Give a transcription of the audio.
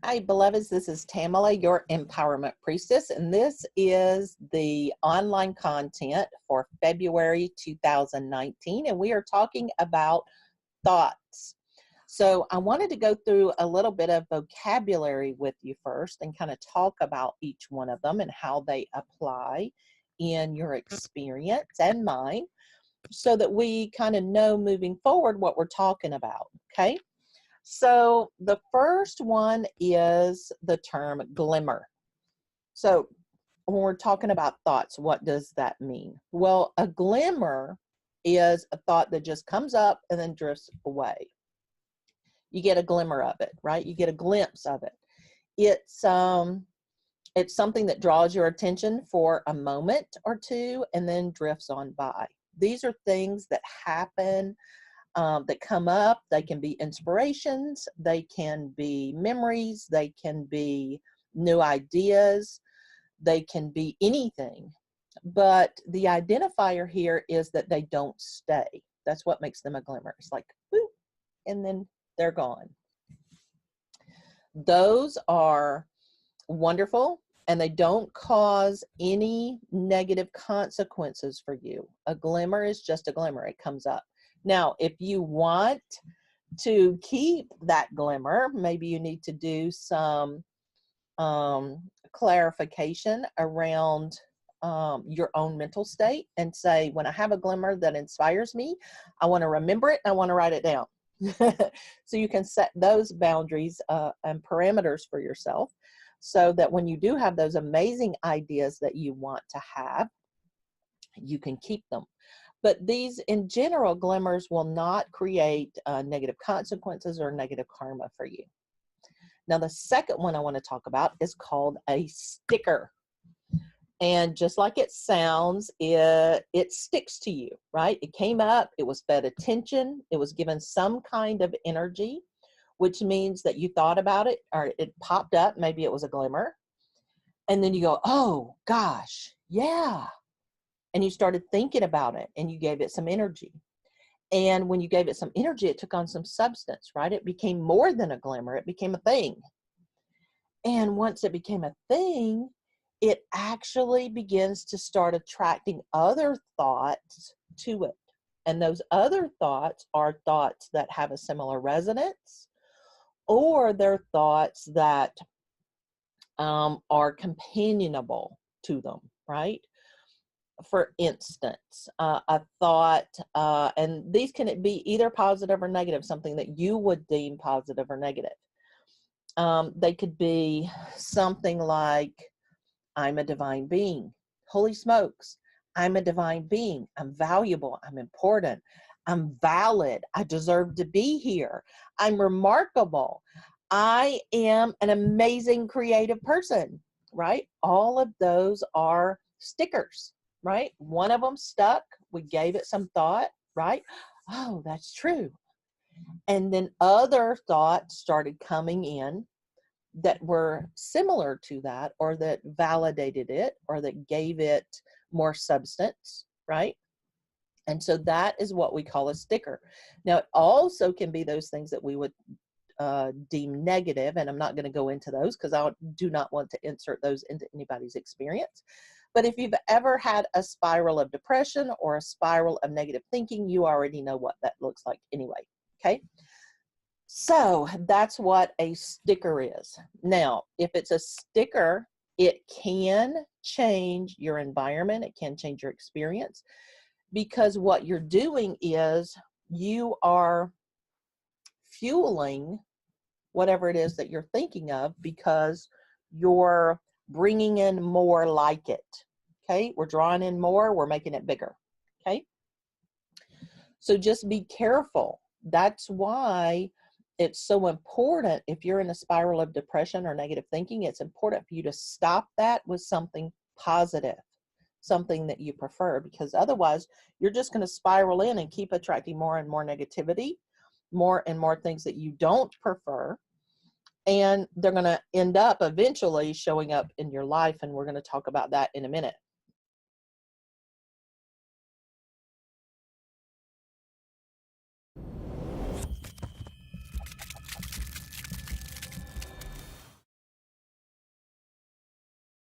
Hi, beloveds. This is Tamala, your empowerment priestess, and this is the online content for February 2019, and we are talking about thoughts. So I wanted to go through a little bit of vocabulary with you first and kind of talk about each one of them and how they apply in your experience and mine so that we kind of know moving forward what we're talking about, okay? So the first one is the term glimmer. So when we're talking about thoughts, what does that mean? Well, a glimmer is a thought that just comes up and then drifts away. You get a glimmer of it, right? You get a glimpse of it. It's something that draws your attention for a moment or two and then drifts on by. These are things that happen that come up. They can be inspirations, they can be memories, they can be new ideas, they can be anything. But the identifier here is that they don't stay. That's what makes them a glimmer. It's like, boop, and then they're gone. Those are wonderful, and they don't cause any negative consequences for you. A glimmer is just a glimmer. It comes up. Now, if you want to keep that glimmer, maybe you need to do some clarification around your own mental state and say, when I have a glimmer that inspires me, I want to remember it and I want to write it down. So you can set those boundaries and parameters for yourself so that when you do have those amazing ideas that you want to have, you can keep them. But these, in general, glimmers will not create negative consequences or negative karma for you. Now, the second one I want to talk about is called a sticker. And just like it sounds, it sticks to you, right? It came up, it was fed attention, it was given some kind of energy, which means that you thought about it, or it popped up, maybe it was a glimmer. And then you go, oh, gosh, yeah. And you started thinking about it and you gave it some energy. And when you gave it some energy, it took on some substance, right? It became more than a glimmer. It became a thing. And once it became a thing, it actually begins to start attracting other thoughts to it. And those other thoughts are thoughts that have a similar resonance, or they're thoughts that are companionable to them, right? For instance, a thought, and these can be either positive or negative, something that you would deem positive or negative. They could be something like, I'm a divine being. Holy smokes, I'm a divine being. I'm valuable. I'm important. I'm valid. I deserve to be here. I'm remarkable. I am an amazing creative person, right? All of those are stickers. Right? One of them stuck. We gave it some thought, right? Oh, that's true. And then other thoughts started coming in that were similar to that, or that validated it, or that gave it more substance, right? And so that is what we call a sticker. Now, it also can be those things that we would deem negative, and I'm not going to go into those because I do not want to insert those into anybody's experience. But if you've ever had a spiral of depression or a spiral of negative thinking, you already know what that looks like anyway, okay? So that's what a sticker is. Now, if it's a sticker, it can change your environment. It can change your experience, because what you're doing is you are fueling whatever it is that you're thinking of, because you're bringing in more like it. Okay, we're drawing in more, we're making it bigger. Okay, so just be careful. That's why it's so important, if you're in a spiral of depression or negative thinking, it's important for you to stop that with something positive, something that you prefer, because otherwise you're just going to spiral in and keep attracting more and more negativity, more and more things that you don't prefer. And they're going to end up eventually showing up in your life. And we're going to talk about that in a minute.